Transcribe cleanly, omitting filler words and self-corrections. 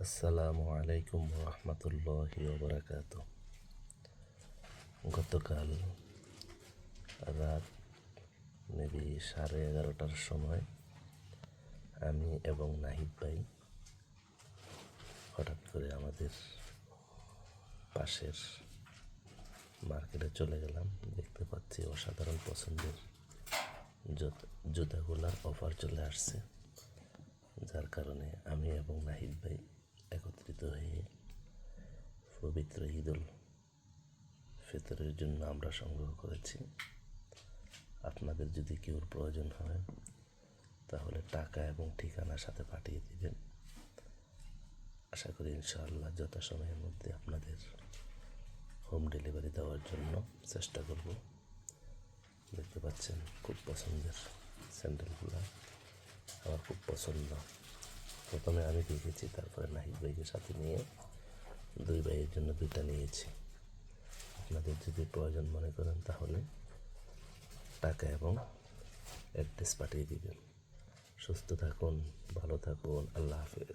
আসসালামু আলাইকুম রহমতুল্লাহি ওবরাকাত। গতকাল রাত মেবি 11:30টার সময় আমি এবং নাহিদ ভাই হঠাৎ করে আমাদের পাশের মার্কেটে চলে গেলাম। দেখতে পাচ্ছি অসাধারণ পছন্দের জুতাগুলার অফার চলে আসছে, যার কারণে আমি এবং নাহিদ ভাই একত্রিত হয়ে পবিত্র ঈদুল ফিতরের জন্য আমরা সংগ্রহ করেছি। আপনাদের যদি কেউর প্রয়োজন হয় তাহলে টাকা এবং ঠিকানার সাথে পাঠিয়ে দিবেন। আশা করি ইনশাআল্লাহ যথাসময়ের মধ্যে আপনাদের হোম ডেলিভারি দেওয়ার জন্য চেষ্টা করব। দেখতে পাচ্ছেন খুব পছন্দের স্যান্ডেলগুলো, আমার খুব পছন্দ। প্রথমে আমি দেখেছি, তারপরে নাহিদ ভাইকে সাথে নিয়ে দুই ভাইয়ের জন্য দুইটা নিয়েছি। আপনাদের যদি প্রয়োজন মনে করেন তাহলে টাকা এবং অ্যাড্রেস পাঠিয়ে দিবেন। সুস্থ থাকুন, ভালো থাকুন, আল্লাহ হাফেজ।